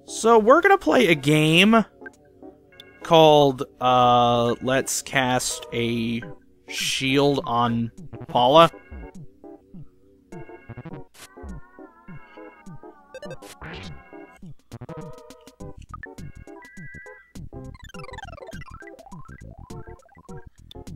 So we're gonna play a game called, Let's Cast a Shield on Paula.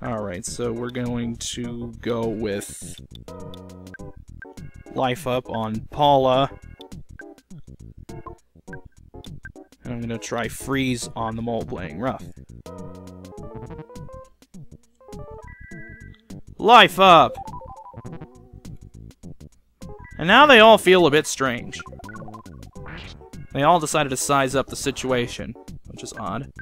Alright, so we're going to go with Life Up on Paula. And I'm gonna try Freeze on the mole playing rough. Life Up! And now they all feel a bit strange. They all decided to size up the situation, which is odd.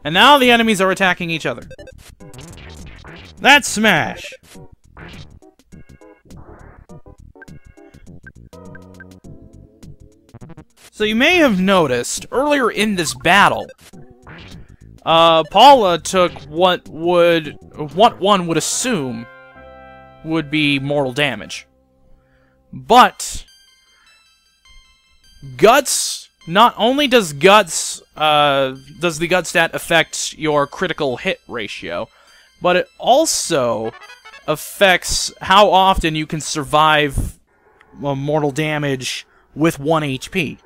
And now the enemies are attacking each other. That's Smash! So you may have noticed, earlier in this battle, Paula took what one would assume would be mortal damage. But Guts, not only does Guts, does the Guts stat affect your critical hit ratio, but it also affects how often you can survive mortal damage with 1 HP.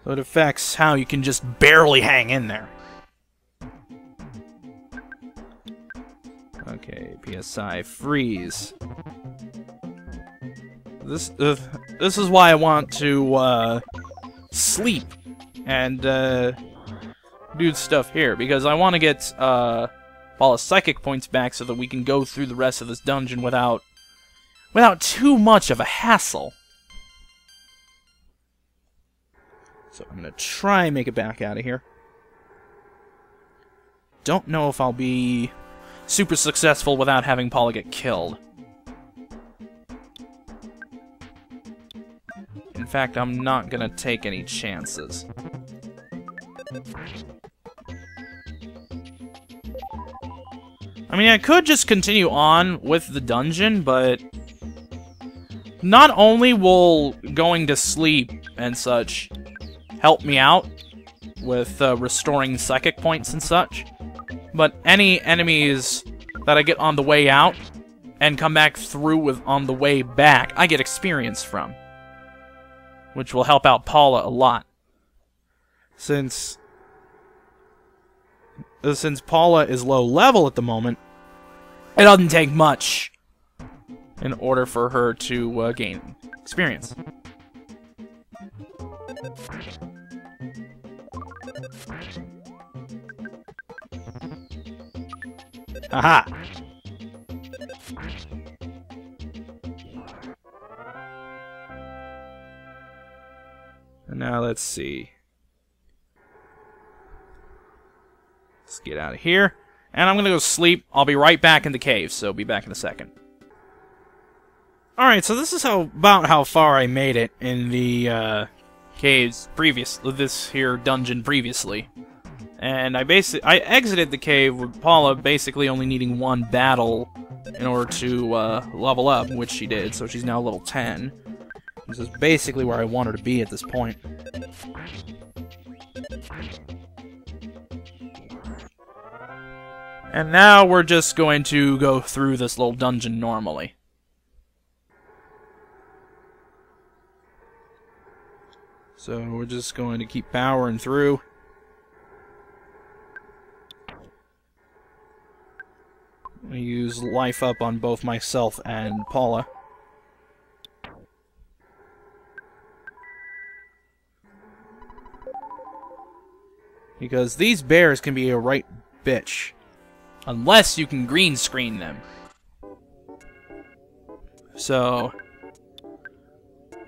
So it affects how you can just barely hang in there. Okay, PSI Freeze. This is why I want to sleep and do stuff here, because I want to get Paula's psychic points back so that we can go through the rest of this dungeon without too much of a hassle. So I'm gonna try and make it back out of here. Don't know if I'll be super successful without having Paula get killed. In fact, I'm not gonna take any chances. I mean, I could just continue on with the dungeon, but not only will going to sleep and such help me out with restoring psychic points and such, but any enemies that I get on the way out and come back through with on the way back, I get experience from, which will help out Paula a lot. Since Paula is low level at the moment, it doesn't take much in order for her to gain experience. Aha! And now let's see. Let's get out of here. And I'm gonna go sleep. I'll be right back in the cave, so be back in a second. Alright, so this is about how far I made it in the caves this here dungeon previously. And I exited the cave with Paula basically only needing 1 battle in order to level up, which she did, so she's now level 10. This is basically where I want her to be at this point. And now we're just going to go through this little dungeon normally. So we're just going to keep powering through. I use Life Up on both myself and Paula. Because these bears can be a right bitch. Unless you can green screen them. So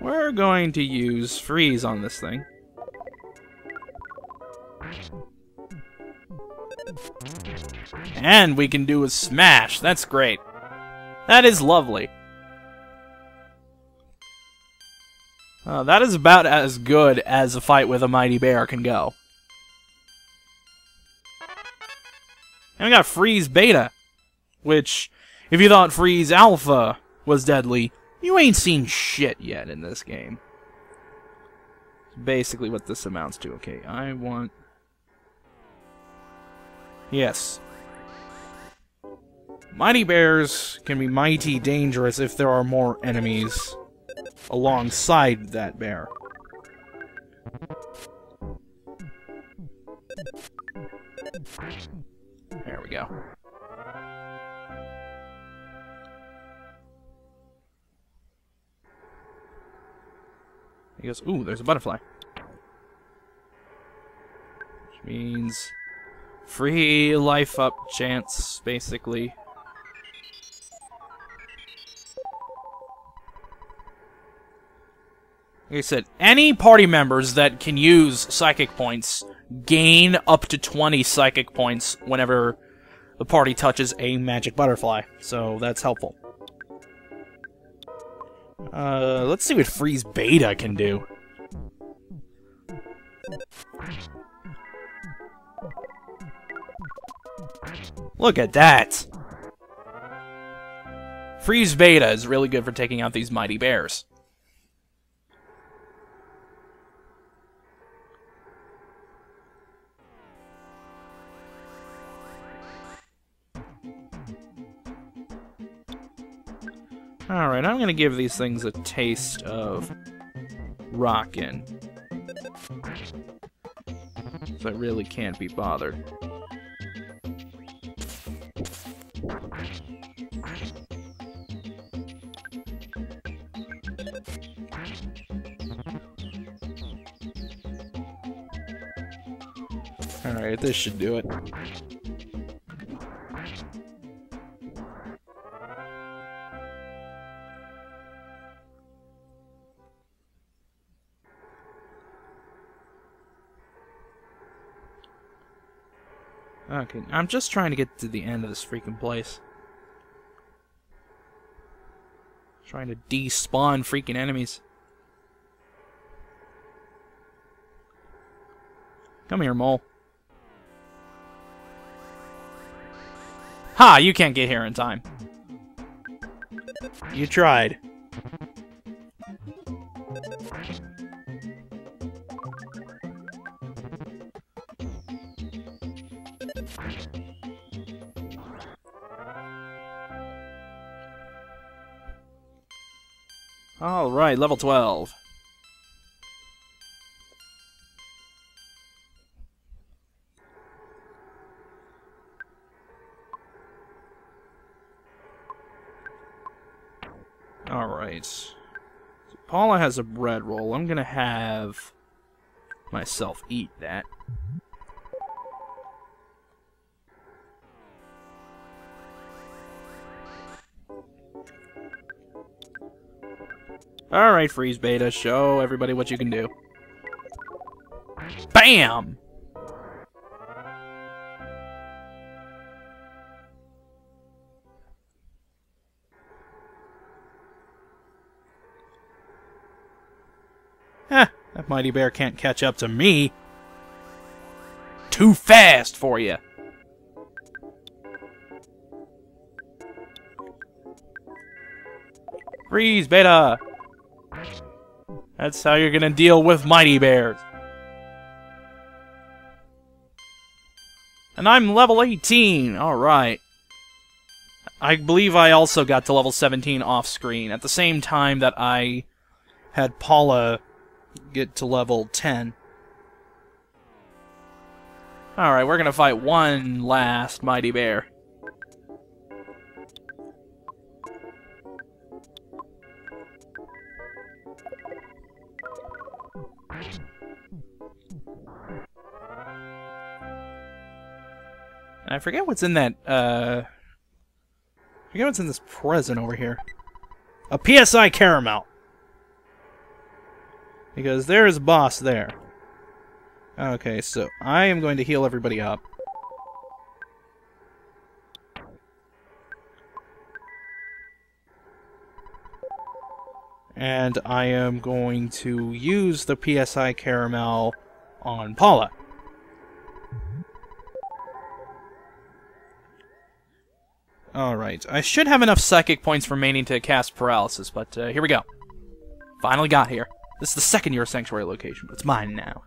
we're going to use Freeze on this thing. And we can do a Smash. That's great. That is lovely. That is about as good as a fight with a mighty bear can go. And we got Freeze Beta, which If you thought Freeze Alpha was deadly, you ain't seen shit yet in this game. Basically what this amounts to. Okay, I want... Yes. Mighty bears can be mighty dangerous if there are more enemies alongside that bear. There we go. He goes, ooh, there's a butterfly. Which means free life up chance, basically. Like I said, any party members that can use psychic points gain up to 20 psychic points whenever the party touches a magic butterfly, so that's helpful. Let's see what Freeze Beta can do. Look at that! Freeze Beta is really good for taking out these mighty bears. Alright, I'm gonna give these things a taste of rockin'. So I really can't be bothered. Alright, this should do it. Okay, I'm just trying to get to the end of this freaking place. Trying to despawn freaking enemies. Come here, mole. Ha! You can't get here in time. You tried. Alright, level 12. Alright. So Paula has a bread roll. I'm gonna have myself eat that. Alright, Freeze Beta, show everybody what you can do. BAM! Heh, that mighty bear can't catch up to me. Too fast for you. Freeze Beta! That's how you're gonna deal with mighty bears. And I'm level 18! Alright. I believe I also got to level 17 off-screen, at the same time that I had Paula get to level 10. Alright, we're gonna fight one last mighty bear. And I forget what's in that, I forget what's in this present over here. A PSI caramel! Because there is a boss there. Okay, so I am going to heal everybody up. And I am going to use the PSI caramel on Paula. Alright, I should have enough psychic points remaining to cast Paralysis, but here we go. Finally got here. This is the second Your Sanctuary location, but it's mine now.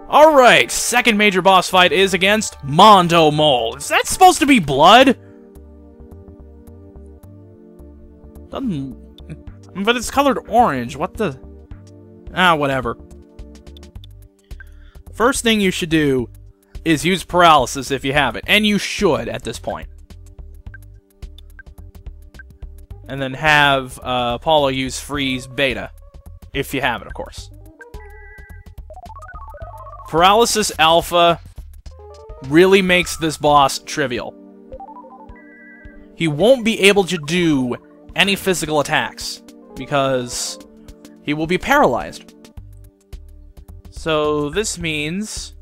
Alright, second major boss fight is against Mondo Mole. Is that supposed to be blood? Doesn't... But it's colored orange. What the... Ah, whatever. First thing you should do is use Paralysis if you have it. And you should at this point. And then have Apollo use Freeze Beta. If you have it, of course. Paralysis Alpha really makes this boss trivial. He won't be able to do any physical attacks because he will be paralyzed. So this means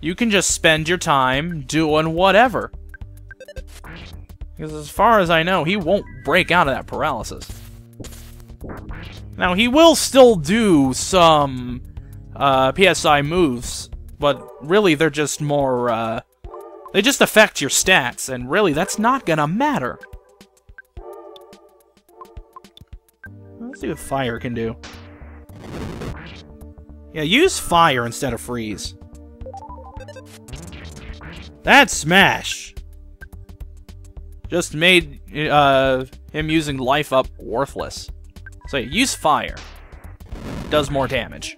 you can just spend your time doing whatever. Because as far as I know, he won't break out of that paralysis. Now, he will still do some PSI moves, but really they're just more, they just affect your stats, and really that's not gonna matter. Let's see what fire can do. Yeah, use fire instead of freeze. That smash just made him using life up worthless. So yeah, use fire. Does more damage.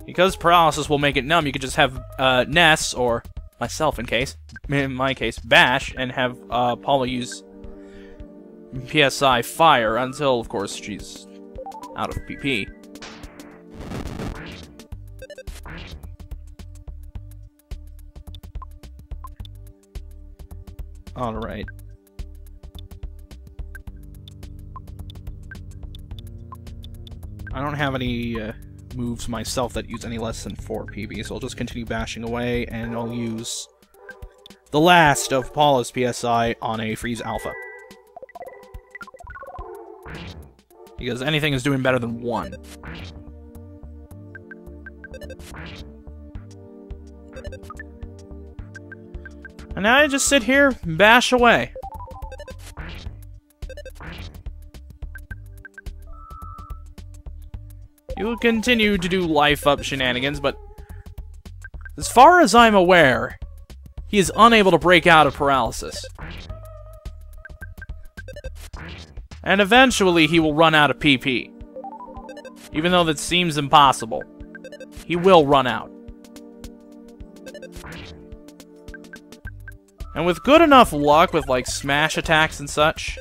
Because paralysis will make it numb, you could just have Ness, or myself in my case, bash, and have Paula use PSI fire until, of course, she's out of PP. Alright. I don't have any moves myself that use any less than 4 PB, so I'll just continue bashing away, and I'll use the last of Paula's PSI on a Freeze Alpha. Because anything is doing better than 1. And now I just sit here and bash away. You will continue to do life-up shenanigans, but as far as I'm aware, he is unable to break out of paralysis. And eventually he will run out of PP. Even though that seems impossible. He will run out. And with good enough luck with, like, smash attacks and such,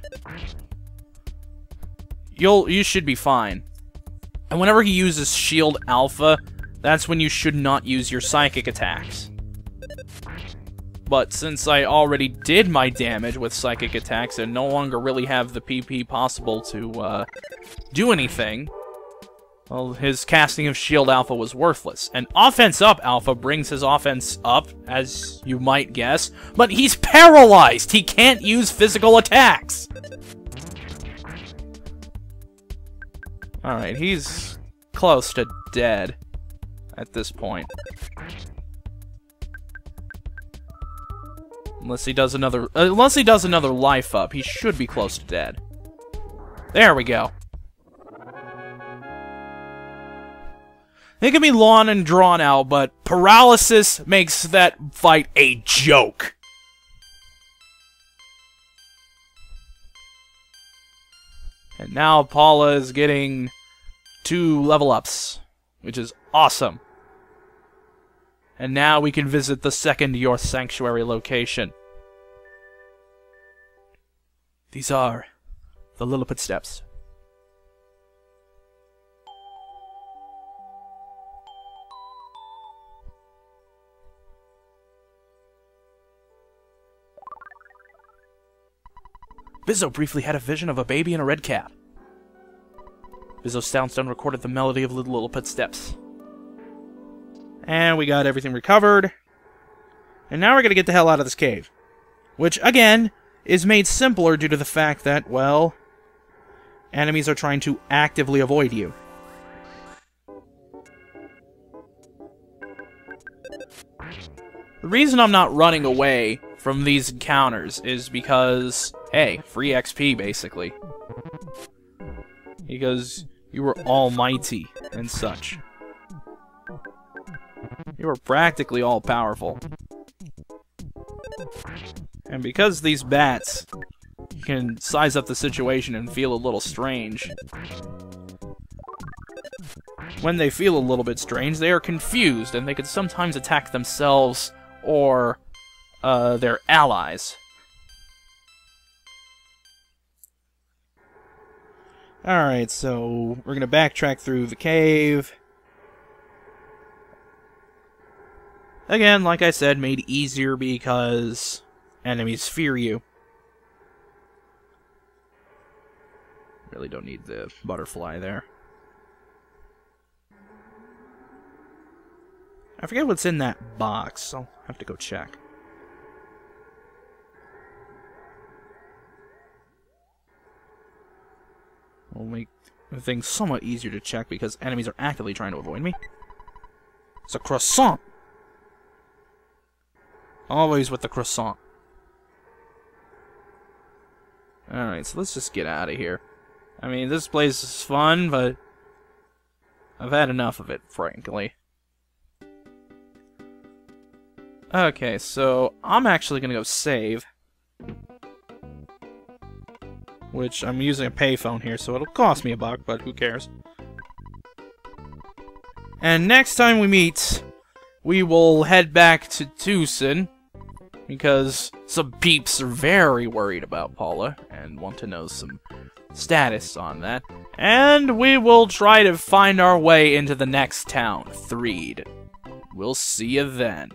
you should be fine. And whenever he uses Shield Alpha, that's when you should not use your psychic attacks. But since I already did my damage with psychic attacks and no longer really have the PP possible to do anything, well, his casting of Shield Alpha was worthless. And Offense Up Alpha brings his offense up, as you might guess, but he's paralyzed! He can't use physical attacks! Alright, he's close to dead at this point. Unless he does another life up, he should be close to dead. There we go. It can be long and drawn out, but paralysis makes that fight a joke. And now Paula is getting 2 level ups, which is awesome. And now we can visit the second Your Sanctuary location. These are the Lilliput Steps. Bizzo briefly had a vision of a baby in a red cap. Bizzo's Soundstone recorded the melody of the Lilliput Steps. And we got everything recovered. And now we're gonna get the hell out of this cave. Which, again, is made simpler due to the fact that, well, enemies are trying to actively avoid you. The reason I'm not running away from these encounters is because, hey, free XP, basically. Because you were almighty and such. You were practically all-powerful. And because these bats can size up the situation and feel a little strange, when they feel a little bit strange, they are confused, and they could sometimes attack themselves or their allies. Alright, so we're gonna backtrack through the cave. Again, like I said, made easier because enemies fear you. Really don't need the butterfly there. I forget what's in that box. I'll have to go check. Will make things somewhat easier to check because enemies are actively trying to avoid me. It's a croissant! Always with the croissant. Alright, so let's just get out of here. I mean, this place is fun, but I've had enough of it, frankly. Okay, so I'm actually gonna go save. Which, I'm using a payphone here, so it'll cost me $1, but who cares. And next time we meet, we will head back to Tucson, because some peeps are very worried about Paula, and want to know some status on that. And we will try to find our way into the next town, Threed. We'll see you then.